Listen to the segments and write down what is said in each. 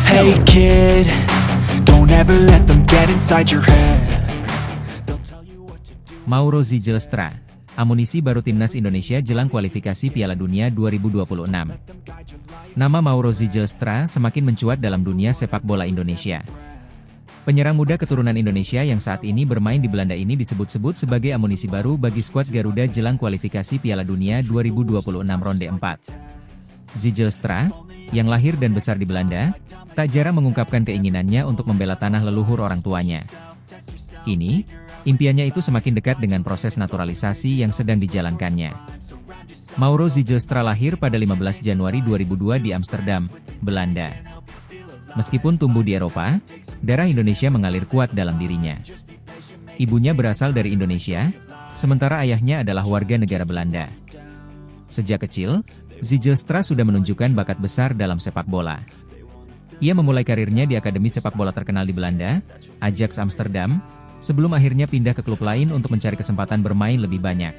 Hey kid, don't ever let them get inside your head. They'll tell you what to do. Mauro Zylstra, amunisi baru timnas Indonesia jelang kualifikasi Piala Dunia 2026. Nama Mauro Zylstra semakin mencuat dalam dunia sepak bola Indonesia. Penyerang muda keturunan Indonesia yang saat ini bermain di Belanda ini disebut-sebut sebagai amunisi baru bagi skuad Garuda jelang kualifikasi Piala Dunia 2026 ronde 4. Zylstra, yang lahir dan besar di Belanda, tak jarang mengungkapkan keinginannya untuk membela tanah leluhur orang tuanya. Kini, impiannya itu semakin dekat dengan proses naturalisasi yang sedang dijalankannya. Mauro Zylstra lahir pada 15 Januari 2002 di Amsterdam, Belanda. Meskipun tumbuh di Eropa, darah Indonesia mengalir kuat dalam dirinya. Ibunya berasal dari Indonesia, sementara ayahnya adalah warga negara Belanda. Sejak kecil, Zylstra sudah menunjukkan bakat besar dalam sepak bola. Ia memulai karirnya di akademi sepak bola terkenal di Belanda, Ajax Amsterdam, sebelum akhirnya pindah ke klub lain untuk mencari kesempatan bermain lebih banyak.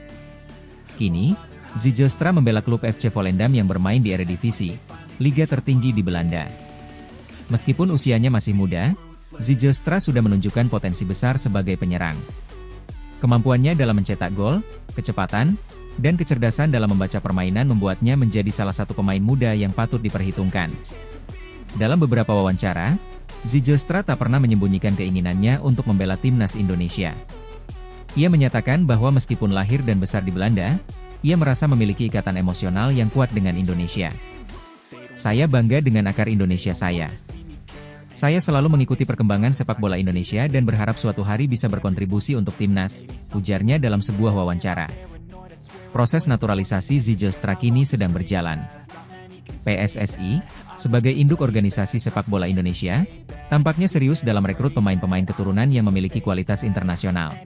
Kini, Zylstra membela klub FC Volendam yang bermain di Eredivisie, liga tertinggi di Belanda. Meskipun usianya masih muda, Zylstra sudah menunjukkan potensi besar sebagai penyerang. Kemampuannya dalam mencetak gol, kecepatan, dan kecerdasan dalam membaca permainan membuatnya menjadi salah satu pemain muda yang patut diperhitungkan. Dalam beberapa wawancara, Zylstra tak pernah menyembunyikan keinginannya untuk membela timnas Indonesia. Ia menyatakan bahwa meskipun lahir dan besar di Belanda, ia merasa memiliki ikatan emosional yang kuat dengan Indonesia. Saya bangga dengan akar Indonesia saya. Saya selalu mengikuti perkembangan sepak bola Indonesia dan berharap suatu hari bisa berkontribusi untuk timnas, ujarnya dalam sebuah wawancara. Proses naturalisasi Zylstra kini sedang berjalan. PSSI, sebagai induk organisasi sepak bola Indonesia, tampaknya serius dalam rekrut pemain-pemain keturunan yang memiliki kualitas internasional.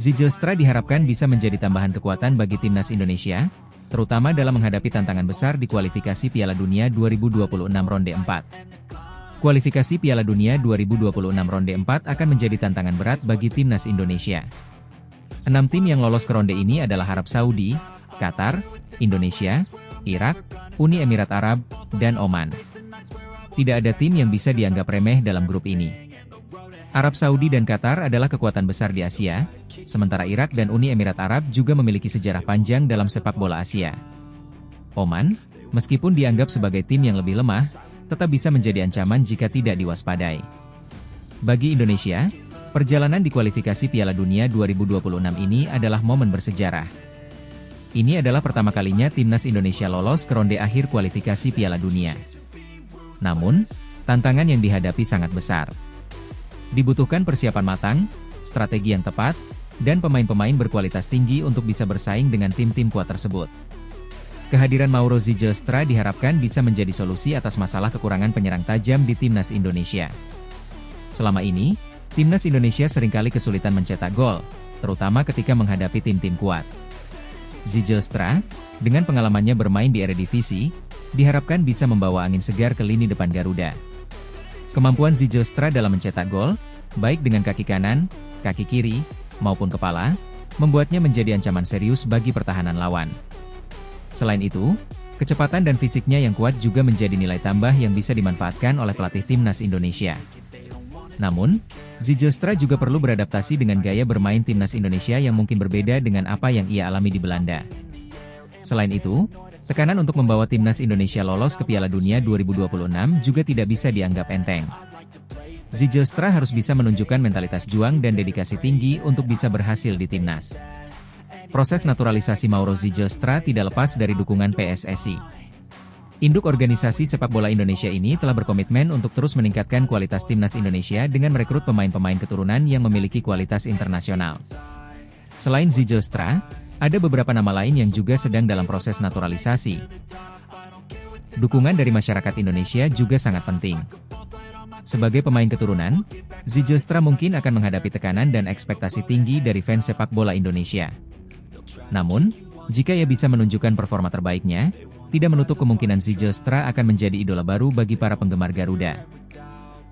Zylstra diharapkan bisa menjadi tambahan kekuatan bagi timnas Indonesia, terutama dalam menghadapi tantangan besar di kualifikasi Piala Dunia 2026 ronde 4. Kualifikasi Piala Dunia 2026 ronde 4 akan menjadi tantangan berat bagi timnas Indonesia. 6 tim yang lolos ke ronde ini adalah Arab Saudi, Qatar, Indonesia, Irak, Uni Emirat Arab, dan Oman. Tidak ada tim yang bisa dianggap remeh dalam grup ini. Arab Saudi dan Qatar adalah kekuatan besar di Asia, sementara Irak dan Uni Emirat Arab juga memiliki sejarah panjang dalam sepak bola Asia. Oman, meskipun dianggap sebagai tim yang lebih lemah, tetap bisa menjadi ancaman jika tidak diwaspadai. Bagi Indonesia, perjalanan di kualifikasi Piala Dunia 2026 ini adalah momen bersejarah. Ini adalah pertama kalinya timnas Indonesia lolos ke ronde akhir kualifikasi Piala Dunia. Namun, tantangan yang dihadapi sangat besar. Dibutuhkan persiapan matang, strategi yang tepat, dan pemain-pemain berkualitas tinggi untuk bisa bersaing dengan tim-tim kuat tersebut. Kehadiran Mauro Zylstra diharapkan bisa menjadi solusi atas masalah kekurangan penyerang tajam di timnas Indonesia. Selama ini, timnas Indonesia seringkali kesulitan mencetak gol, terutama ketika menghadapi tim-tim kuat. Zylstra, dengan pengalamannya bermain di Eredivisie, diharapkan bisa membawa angin segar ke lini depan Garuda. Kemampuan Zylstra dalam mencetak gol, baik dengan kaki kanan, kaki kiri, maupun kepala, membuatnya menjadi ancaman serius bagi pertahanan lawan. Selain itu, kecepatan dan fisiknya yang kuat juga menjadi nilai tambah yang bisa dimanfaatkan oleh pelatih timnas Indonesia. Namun, Zylstra juga perlu beradaptasi dengan gaya bermain timnas Indonesia yang mungkin berbeda dengan apa yang ia alami di Belanda. Selain itu, tekanan untuk membawa timnas Indonesia lolos ke Piala Dunia 2026 juga tidak bisa dianggap enteng. Zylstra harus bisa menunjukkan mentalitas juang dan dedikasi tinggi untuk bisa berhasil di timnas. Proses naturalisasi Mauro Zylstra tidak lepas dari dukungan PSSI. Induk organisasi sepak bola Indonesia ini telah berkomitmen untuk terus meningkatkan kualitas timnas Indonesia dengan merekrut pemain-pemain keturunan yang memiliki kualitas internasional. Selain Zylstra, ada beberapa nama lain yang juga sedang dalam proses naturalisasi. Dukungan dari masyarakat Indonesia juga sangat penting. Sebagai pemain keturunan, Zylstra mungkin akan menghadapi tekanan dan ekspektasi tinggi dari fans sepak bola Indonesia. Namun, jika ia bisa menunjukkan performa terbaiknya, tidak menutup kemungkinan Zylstra akan menjadi idola baru bagi para penggemar Garuda.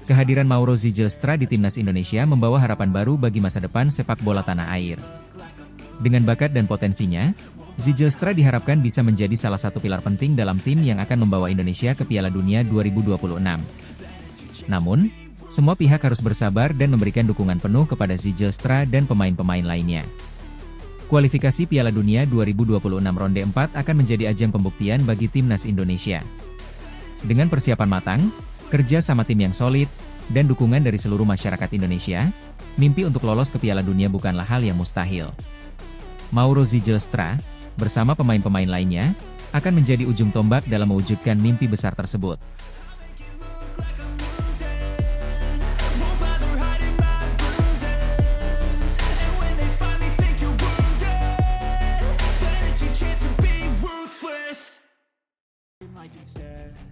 Kehadiran Mauro Zylstra di timnas Indonesia membawa harapan baru bagi masa depan sepak bola tanah air. Dengan bakat dan potensinya, Zylstra diharapkan bisa menjadi salah satu pilar penting dalam tim yang akan membawa Indonesia ke Piala Dunia 2026. Namun, semua pihak harus bersabar dan memberikan dukungan penuh kepada Zijlstra dan pemain-pemain lainnya. Kualifikasi Piala Dunia 2026 Ronde 4 akan menjadi ajang pembuktian bagi timnas Indonesia. Dengan persiapan matang, kerja sama tim yang solid, dan dukungan dari seluruh masyarakat Indonesia, mimpi untuk lolos ke Piala Dunia bukanlah hal yang mustahil. Mauro Zijlstra, bersama pemain-pemain lainnya, akan menjadi ujung tombak dalam mewujudkan mimpi besar tersebut.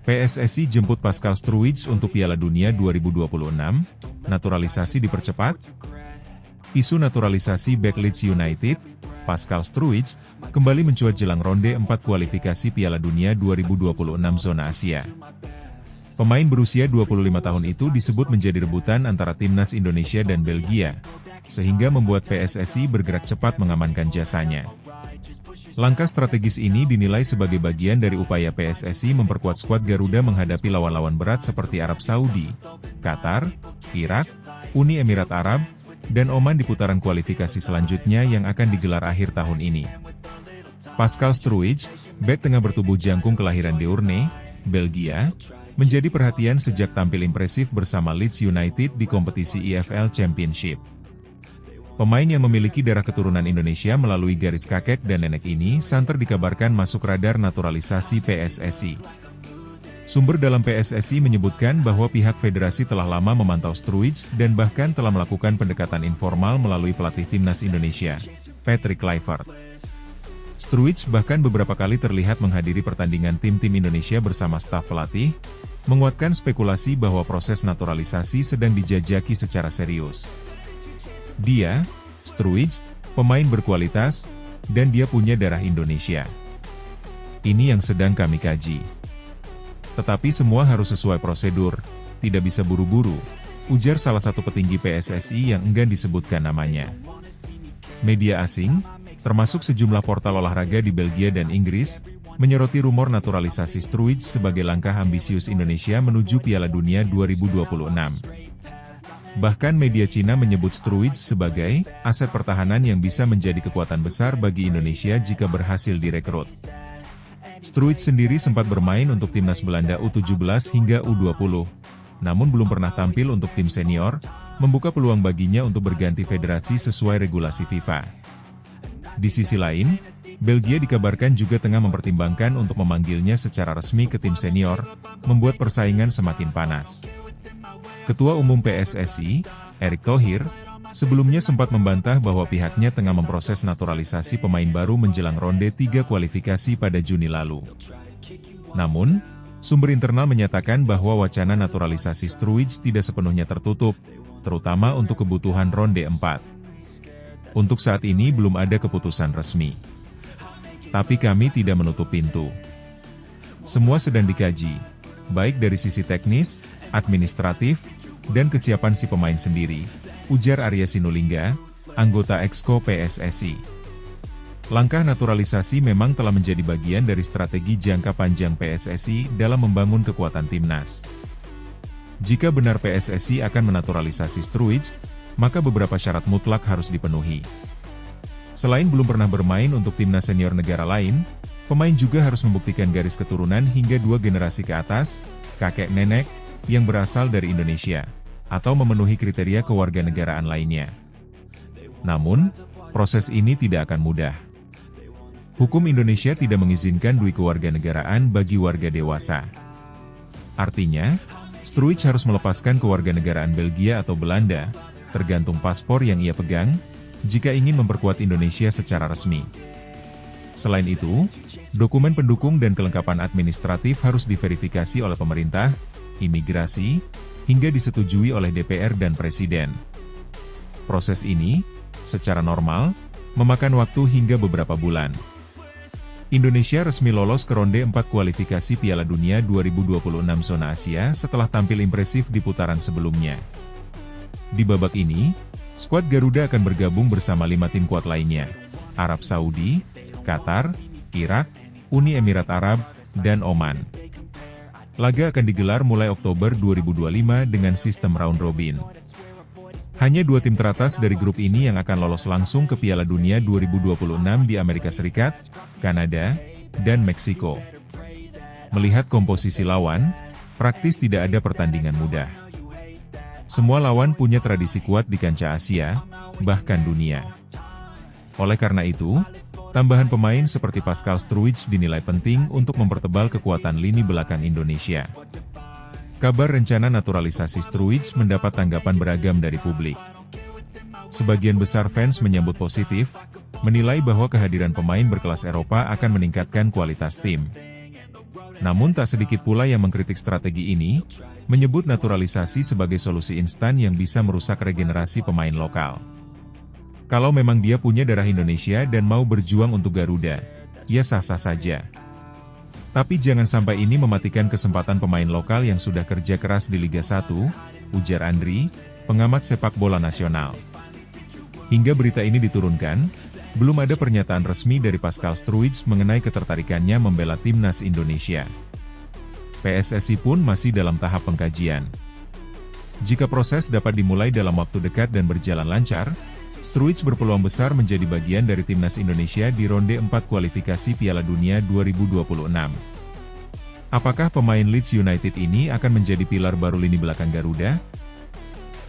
PSSI jemput Pascal Struijk untuk Piala Dunia 2026, naturalisasi dipercepat. Isu naturalisasi bek Leeds United, Pascal Struijk, kembali mencuat jelang ronde 4 kualifikasi Piala Dunia 2026 zona Asia. Pemain berusia 25 tahun itu disebut menjadi rebutan antara timnas Indonesia dan Belgia, sehingga membuat PSSI bergerak cepat mengamankan jasanya. Langkah strategis ini dinilai sebagai bagian dari upaya PSSI memperkuat skuad Garuda menghadapi lawan-lawan berat seperti Arab Saudi, Qatar, Irak, Uni Emirat Arab, dan Oman di putaran kualifikasi selanjutnya yang akan digelar akhir tahun ini. Pascal Struijk, bek tengah bertubuh jangkung kelahiran Deurne, Belgia, menjadi perhatian sejak tampil impresif bersama Leeds United di kompetisi EFL Championship. Pemain yang memiliki darah keturunan Indonesia melalui garis kakek dan nenek ini santer dikabarkan masuk radar naturalisasi PSSI. Sumber dalam PSSI menyebutkan bahwa pihak federasi telah lama memantau Struijk dan bahkan telah melakukan pendekatan informal melalui pelatih timnas Indonesia, Patrick Kluivert. Struijk bahkan beberapa kali terlihat menghadiri pertandingan tim-tim Indonesia bersama staf pelatih, menguatkan spekulasi bahwa proses naturalisasi sedang dijajaki secara serius. Dia, Struijk, pemain berkualitas, dan dia punya darah Indonesia. Ini yang sedang kami kaji. Tetapi semua harus sesuai prosedur, tidak bisa buru-buru, ujar salah satu petinggi PSSI yang enggan disebutkan namanya. Media asing, termasuk sejumlah portal olahraga di Belgia dan Inggris, menyoroti rumor naturalisasi Struijk sebagai langkah ambisius Indonesia menuju Piala Dunia 2026. Bahkan media Cina menyebut Struijk sebagai aset pertahanan yang bisa menjadi kekuatan besar bagi Indonesia jika berhasil direkrut. Struijk sendiri sempat bermain untuk timnas Belanda U17 hingga U20, namun belum pernah tampil untuk tim senior, membuka peluang baginya untuk berganti federasi sesuai regulasi FIFA. Di sisi lain, Belgia dikabarkan juga tengah mempertimbangkan untuk memanggilnya secara resmi ke tim senior, membuat persaingan semakin panas. Ketua Umum PSSI, Erick Thohir, sebelumnya sempat membantah bahwa pihaknya tengah memproses naturalisasi pemain baru menjelang ronde 3 kualifikasi pada Juni lalu. Namun, sumber internal menyatakan bahwa wacana naturalisasi Struijk tidak sepenuhnya tertutup, terutama untuk kebutuhan ronde 4. Untuk saat ini belum ada keputusan resmi. Tapi kami tidak menutup pintu. Semua sedang dikaji, baik dari sisi teknis, administratif, dan kesiapan si pemain sendiri, ujar Arya Sinulinga, anggota Exco PSSI. Langkah naturalisasi memang telah menjadi bagian dari strategi jangka panjang PSSI dalam membangun kekuatan timnas. Jika benar PSSI akan menaturalisasi Struijk, maka beberapa syarat mutlak harus dipenuhi. Selain belum pernah bermain untuk timnas senior negara lain, pemain juga harus membuktikan garis keturunan hingga 2 generasi ke atas, kakek nenek, yang berasal dari Indonesia, atau memenuhi kriteria kewarganegaraan lainnya. Namun, proses ini tidak akan mudah. Hukum Indonesia tidak mengizinkan dui kewarganegaraan bagi warga dewasa. Artinya, Struijk harus melepaskan kewarganegaraan Belgia atau Belanda, tergantung paspor yang ia pegang, jika ingin memperkuat Indonesia secara resmi. Selain itu, dokumen pendukung dan kelengkapan administratif harus diverifikasi oleh pemerintah, imigrasi, hingga disetujui oleh DPR dan Presiden. Proses ini, secara normal, memakan waktu hingga beberapa bulan. Indonesia resmi lolos ke ronde 4 kualifikasi Piala Dunia 2026 zona Asia setelah tampil impresif di putaran sebelumnya. Di babak ini, skuad Garuda akan bergabung bersama 5 tim kuat lainnya, Arab Saudi, Qatar, Irak, Uni Emirat Arab, dan Oman. Laga akan digelar mulai Oktober 2025 dengan sistem round robin. Hanya 2 tim teratas dari grup ini yang akan lolos langsung ke Piala Dunia 2026 di Amerika Serikat, Kanada, dan Meksiko. Melihat komposisi lawan, praktis tidak ada pertandingan mudah. Semua lawan punya tradisi kuat di kancah Asia, bahkan dunia. Oleh karena itu, tambahan pemain seperti Pascal Struijk dinilai penting untuk mempertebal kekuatan lini belakang Indonesia. Kabar rencana naturalisasi Struijk mendapat tanggapan beragam dari publik. Sebagian besar fans menyambut positif, menilai bahwa kehadiran pemain berkelas Eropa akan meningkatkan kualitas tim. Namun tak sedikit pula yang mengkritik strategi ini, menyebut naturalisasi sebagai solusi instan yang bisa merusak regenerasi pemain lokal. Kalau memang dia punya darah Indonesia dan mau berjuang untuk Garuda, ya sah-sah saja. Tapi jangan sampai ini mematikan kesempatan pemain lokal yang sudah kerja keras di Liga 1, ujar Andri, pengamat sepak bola nasional. Hingga berita ini diturunkan, belum ada pernyataan resmi dari Pascal Struijk mengenai ketertarikannya membela timnas Indonesia. PSSI pun masih dalam tahap pengkajian. Jika proses dapat dimulai dalam waktu dekat dan berjalan lancar, Struijk berpeluang besar menjadi bagian dari timnas Indonesia di ronde 4 kualifikasi Piala Dunia 2026. Apakah pemain Leeds United ini akan menjadi pilar baru lini belakang Garuda?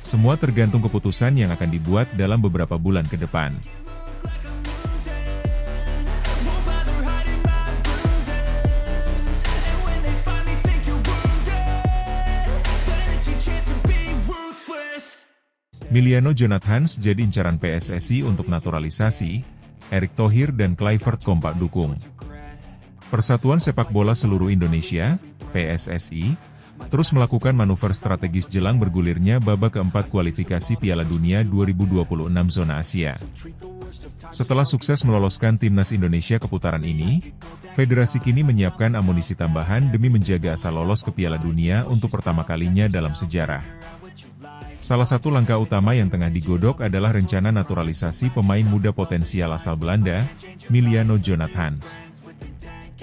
Semua tergantung keputusan yang akan dibuat dalam beberapa bulan ke depan. Miliano Jonathans jadi incaran PSSI untuk naturalisasi, Erick Thohir dan Kluivert kompak dukung. Persatuan Sepak Bola Seluruh Indonesia, PSSI, terus melakukan manuver strategis jelang bergulirnya babak keempat kualifikasi Piala Dunia 2026 zona Asia. Setelah sukses meloloskan timnas Indonesia ke putaran ini, federasi kini menyiapkan amunisi tambahan demi menjaga asal lolos ke Piala Dunia untuk pertama kalinya dalam sejarah. Salah satu langkah utama yang tengah digodok adalah rencana naturalisasi pemain muda potensial asal Belanda, Miliano Jonathans.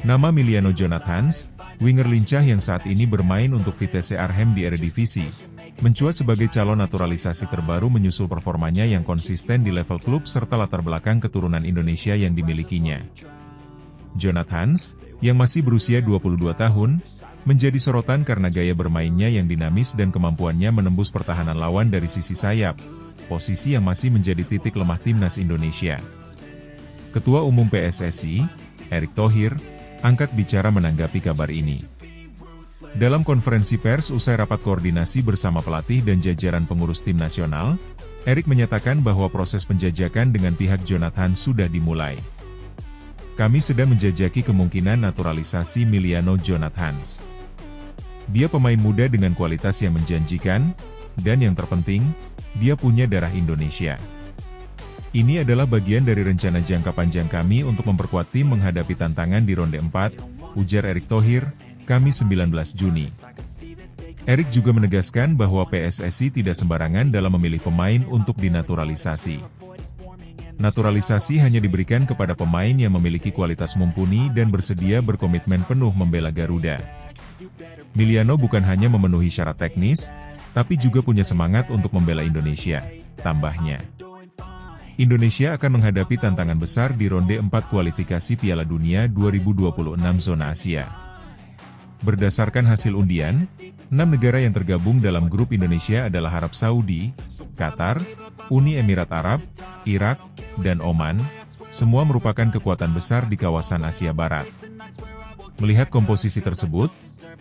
Nama Miliano Jonathans, winger lincah yang saat ini bermain untuk Vitesse Arnhem di Eredivisie, mencuat sebagai calon naturalisasi terbaru menyusul performanya yang konsisten di level klub serta latar belakang keturunan Indonesia yang dimilikinya. Jonathans, yang masih berusia 22 tahun, menjadi sorotan karena gaya bermainnya yang dinamis dan kemampuannya menembus pertahanan lawan dari sisi sayap, posisi yang masih menjadi titik lemah timnas Indonesia. Ketua Umum PSSI, Erick Thohir, angkat bicara menanggapi kabar ini. Dalam konferensi pers usai rapat koordinasi bersama pelatih dan jajaran pengurus tim nasional, Erick menyatakan bahwa proses penjajakan dengan pihak Jonathans sudah dimulai. Kami sedang menjajaki kemungkinan naturalisasi Miliano Jonathans. Dia pemain muda dengan kualitas yang menjanjikan, dan yang terpenting, dia punya darah Indonesia. Ini adalah bagian dari rencana jangka panjang kami untuk memperkuat tim menghadapi tantangan di ronde 4, ujar Erick Thohir, Kamis 19 Juni. Erick juga menegaskan bahwa PSSI tidak sembarangan dalam memilih pemain untuk dinaturalisasi. Naturalisasi hanya diberikan kepada pemain yang memiliki kualitas mumpuni dan bersedia berkomitmen penuh membela Garuda. Miliano bukan hanya memenuhi syarat teknis, tapi juga punya semangat untuk membela Indonesia, tambahnya. Indonesia akan menghadapi tantangan besar di ronde 4 kualifikasi Piala Dunia 2026 zona Asia. Berdasarkan hasil undian, 6 negara yang tergabung dalam grup Indonesia adalah Arab Saudi, Qatar, Uni Emirat Arab, Irak, dan Oman, semua merupakan kekuatan besar di kawasan Asia Barat. Melihat komposisi tersebut,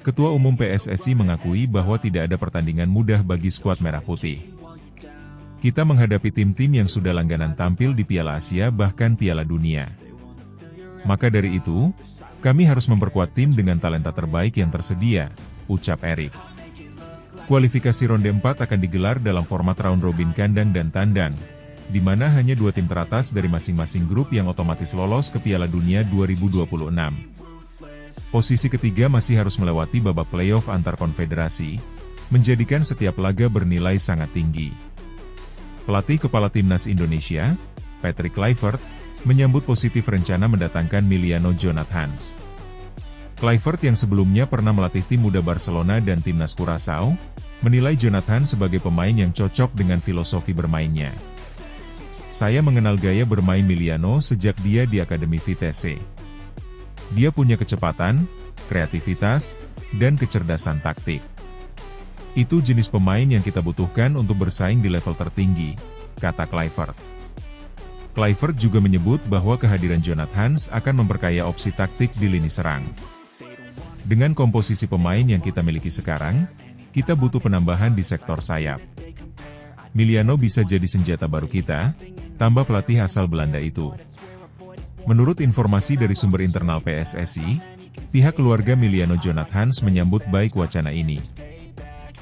Ketua Umum PSSI mengakui bahwa tidak ada pertandingan mudah bagi skuad Merah Putih. Kita menghadapi tim-tim yang sudah langganan tampil di Piala Asia bahkan Piala Dunia. Maka dari itu, kami harus memperkuat tim dengan talenta terbaik yang tersedia, ucap Erick. Kualifikasi ronde 4 akan digelar dalam format round robin kandang dan tandang, di mana hanya 2 tim teratas dari masing-masing grup yang otomatis lolos ke Piala Dunia 2026. Posisi ketiga masih harus melewati babak playoff antar konfederasi, menjadikan setiap laga bernilai sangat tinggi. Pelatih Kepala Timnas Indonesia, Patrick Kluivert, menyambut positif rencana mendatangkan Miliano Jonathans. Kluivert yang sebelumnya pernah melatih tim muda Barcelona dan timnas Curaçao, menilai Jonathan sebagai pemain yang cocok dengan filosofi bermainnya. Saya mengenal gaya bermain Miliano sejak dia di Akademi Vitesse. Dia punya kecepatan, kreativitas, dan kecerdasan taktik. Itu jenis pemain yang kita butuhkan untuk bersaing di level tertinggi, kata Kluivert. Kluivert juga menyebut bahwa kehadiran Jonathan akan memperkaya opsi taktik di lini serang. Dengan komposisi pemain yang kita miliki sekarang, kita butuh penambahan di sektor sayap. Miliano bisa jadi senjata baru kita, tambah pelatih asal Belanda itu. Menurut informasi dari sumber internal PSSI, pihak keluarga Miliano Jonathan menyambut baik wacana ini.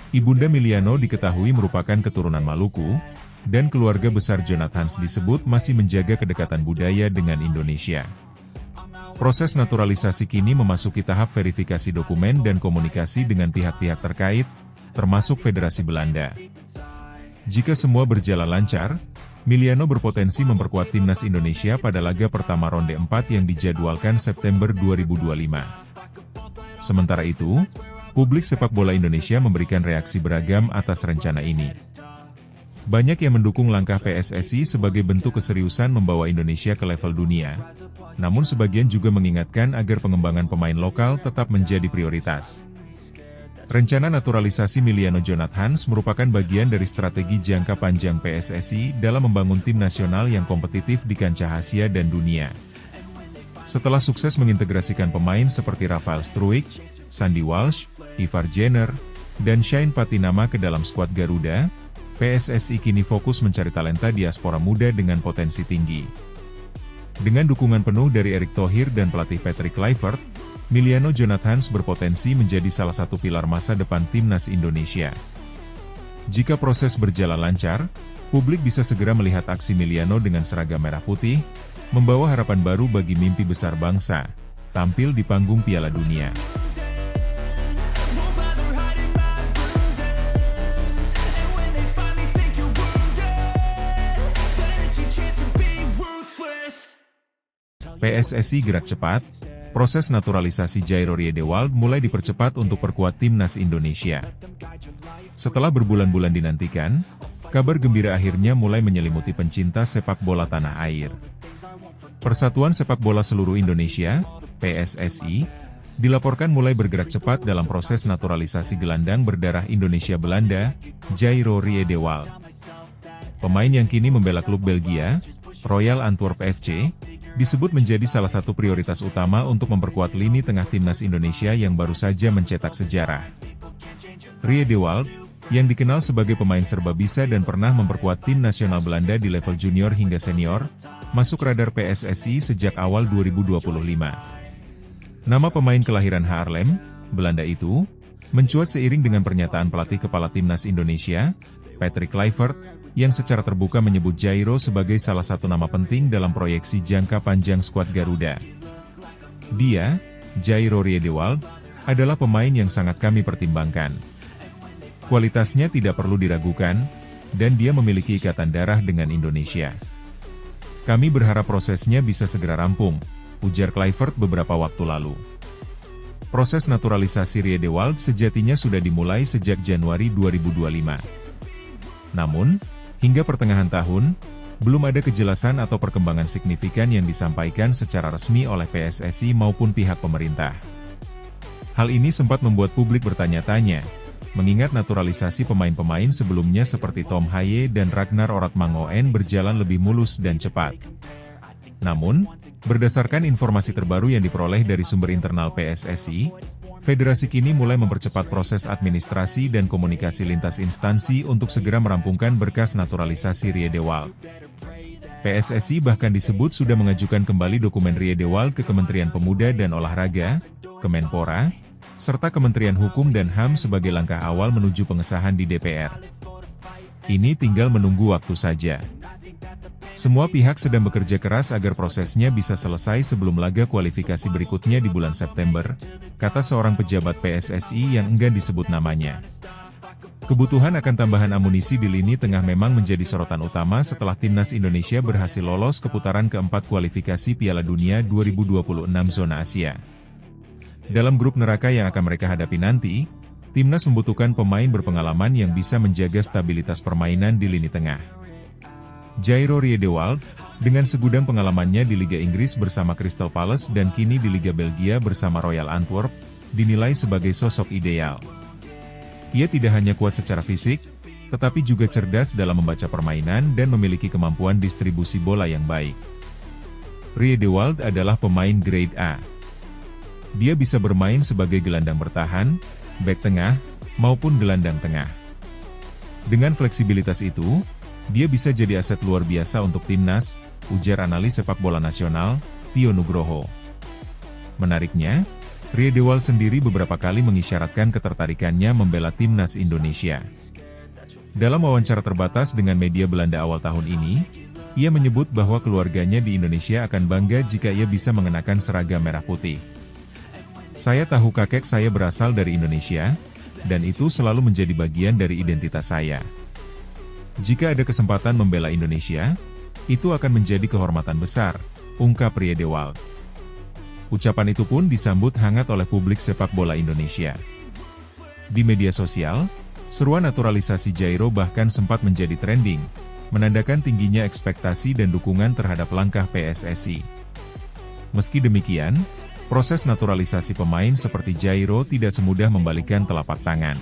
Ibunda Miliano diketahui merupakan keturunan Maluku, dan keluarga besar Jonathan disebut masih menjaga kedekatan budaya dengan Indonesia. Proses naturalisasi kini memasuki tahap verifikasi dokumen dan komunikasi dengan pihak-pihak terkait, termasuk Federasi Belanda. Jika semua berjalan lancar, Miliano berpotensi memperkuat timnas Indonesia pada laga pertama ronde 4 yang dijadwalkan September 2025. Sementara itu, publik sepak bola Indonesia memberikan reaksi beragam atas rencana ini. Banyak yang mendukung langkah PSSI sebagai bentuk keseriusan membawa Indonesia ke level dunia, namun sebagian juga mengingatkan agar pengembangan pemain lokal tetap menjadi prioritas. Rencana naturalisasi Miliano Jonathan merupakan bagian dari strategi jangka panjang PSSI dalam membangun tim nasional yang kompetitif di kancah Asia dan dunia. Setelah sukses mengintegrasikan pemain seperti Rafael Struijk, Sandy Walsh, Ivar Jenner, dan Shane Patinama ke dalam skuad Garuda, PSSI kini fokus mencari talenta diaspora muda dengan potensi tinggi. Dengan dukungan penuh dari Erick Thohir dan pelatih Patrick Kluivert, Miliano Jonathan berpotensi menjadi salah satu pilar masa depan timnas Indonesia. Jika proses berjalan lancar, publik bisa segera melihat aksi Miliano dengan seragam merah putih, membawa harapan baru bagi mimpi besar bangsa, tampil di panggung Piala Dunia. PSSI gerak cepat, proses naturalisasi Jairo Riedewald mulai dipercepat untuk perkuat timnas Indonesia. Setelah berbulan-bulan dinantikan, kabar gembira akhirnya mulai menyelimuti pencinta sepak bola tanah air. Persatuan Sepak Bola Seluruh Indonesia, PSSI, dilaporkan mulai bergerak cepat dalam proses naturalisasi gelandang berdarah Indonesia Belanda, Jairo Riedewald. Pemain yang kini membela klub Belgia, Royal Antwerp FC, disebut menjadi salah satu prioritas utama untuk memperkuat lini tengah timnas Indonesia yang baru saja mencetak sejarah. Riedewald, yang dikenal sebagai pemain serba bisa dan pernah memperkuat tim nasional Belanda di level junior hingga senior, masuk radar PSSI sejak awal 2025. Nama pemain kelahiran Haarlem, Belanda itu, mencuat seiring dengan pernyataan pelatih kepala timnas Indonesia, Patrick Kluivert, yang secara terbuka menyebut Jairo sebagai salah satu nama penting dalam proyeksi jangka panjang skuad Garuda. Dia, Jairo Riedewald, adalah pemain yang sangat kami pertimbangkan. Kualitasnya tidak perlu diragukan, dan dia memiliki ikatan darah dengan Indonesia. Kami berharap prosesnya bisa segera rampung, ujar Kluivert beberapa waktu lalu. Proses naturalisasi Riedewald sejatinya sudah dimulai sejak Januari 2025. Namun, hingga pertengahan tahun, belum ada kejelasan atau perkembangan signifikan yang disampaikan secara resmi oleh PSSI maupun pihak pemerintah. Hal ini sempat membuat publik bertanya-tanya, mengingat naturalisasi pemain-pemain sebelumnya seperti Tom Haye dan Ragnar Oratmangoen berjalan lebih mulus dan cepat. Namun, berdasarkan informasi terbaru yang diperoleh dari sumber internal PSSI, Federasi kini mulai mempercepat proses administrasi dan komunikasi lintas instansi untuk segera merampungkan berkas naturalisasi Riedewald. PSSI bahkan disebut sudah mengajukan kembali dokumen Riedewald ke Kementerian Pemuda dan Olahraga, Kemenpora, serta Kementerian Hukum dan HAM sebagai langkah awal menuju pengesahan di DPR. Ini tinggal menunggu waktu saja. Semua pihak sedang bekerja keras agar prosesnya bisa selesai sebelum laga kualifikasi berikutnya di bulan September, kata seorang pejabat PSSI yang enggan disebut namanya. Kebutuhan akan tambahan amunisi di lini tengah memang menjadi sorotan utama setelah timnas Indonesia berhasil lolos ke putaran keempat kualifikasi Piala Dunia 2026 zona Asia. dalam grup neraka yang akan mereka hadapi nanti, timnas membutuhkan pemain berpengalaman yang bisa menjaga stabilitas permainan di lini tengah. Jairo Riedewald, dengan segudang pengalamannya di Liga Inggris bersama Crystal Palace dan kini di Liga Belgia bersama Royal Antwerp, dinilai sebagai sosok ideal. Ia tidak hanya kuat secara fisik, tetapi juga cerdas dalam membaca permainan dan memiliki kemampuan distribusi bola yang baik. Riedewald adalah pemain grade A. Dia bisa bermain sebagai gelandang bertahan, bek tengah, maupun gelandang tengah. Dengan fleksibilitas itu, dia bisa jadi aset luar biasa untuk timnas, ujar analis sepak bola nasional, Tio Nugroho. Menariknya, Riedewald sendiri beberapa kali mengisyaratkan ketertarikannya membela timnas Indonesia. Dalam wawancara terbatas dengan media Belanda awal tahun ini, ia menyebut bahwa keluarganya di Indonesia akan bangga jika ia bisa mengenakan seragam merah putih. Saya tahu kakek saya berasal dari Indonesia, dan itu selalu menjadi bagian dari identitas saya. Jika ada kesempatan membela Indonesia, itu akan menjadi kehormatan besar, ungkap Riedewald. Ucapan itu pun disambut hangat oleh publik sepak bola Indonesia. Di media sosial, seruan naturalisasi Jairo bahkan sempat menjadi trending, menandakan tingginya ekspektasi dan dukungan terhadap langkah PSSI. Meski demikian, proses naturalisasi pemain seperti Jairo tidak semudah membalikan telapak tangan.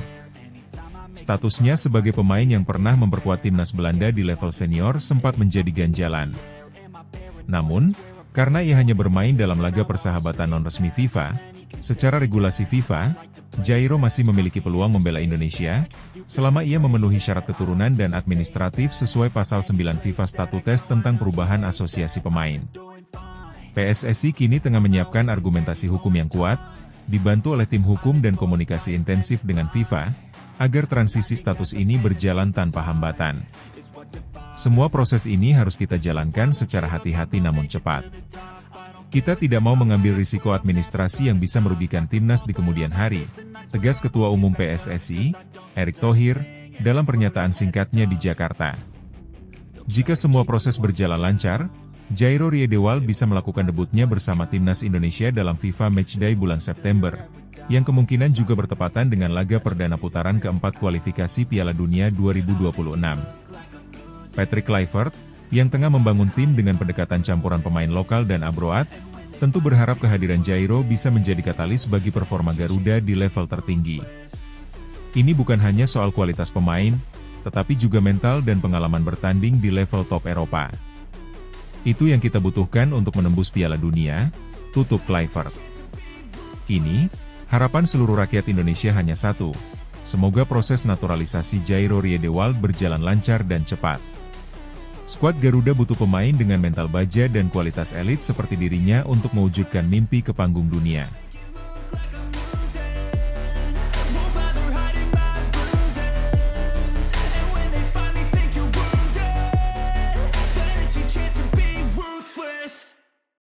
Statusnya sebagai pemain yang pernah memperkuat timnas Belanda di level senior sempat menjadi ganjalan. Namun, karena ia hanya bermain dalam laga persahabatan non-resmi FIFA, secara regulasi FIFA, Jairo masih memiliki peluang membela Indonesia, selama ia memenuhi syarat keturunan dan administratif sesuai pasal 9 FIFA Statutes tentang perubahan asosiasi pemain. PSSI kini tengah menyiapkan argumentasi hukum yang kuat, dibantu oleh tim hukum dan komunikasi intensif dengan FIFA, agar transisi status ini berjalan tanpa hambatan. Semua proses ini harus kita jalankan secara hati-hati namun cepat. Kita tidak mau mengambil risiko administrasi yang bisa merugikan timnas di kemudian hari, tegas Ketua Umum PSSI, Erick Thohir, dalam pernyataan singkatnya di Jakarta. Jika semua proses berjalan lancar, Jairo Riedewald bisa melakukan debutnya bersama timnas Indonesia dalam FIFA Matchday bulan September, yang kemungkinan juga bertepatan dengan laga perdana putaran keempat kualifikasi Piala Dunia 2026. Patrick Kluivert, yang tengah membangun tim dengan pendekatan campuran pemain lokal dan abroad, tentu berharap kehadiran Jairo bisa menjadi katalis bagi performa Garuda di level tertinggi. Ini bukan hanya soal kualitas pemain, tetapi juga mental dan pengalaman bertanding di level top Eropa. Itu yang kita butuhkan untuk menembus Piala Dunia, tutup Kluivert. Kini, harapan seluruh rakyat Indonesia hanya satu, semoga proses naturalisasi Jairo Riedewald berjalan lancar dan cepat. Skuad Garuda butuh pemain dengan mental baja dan kualitas elit seperti dirinya untuk mewujudkan mimpi ke panggung dunia.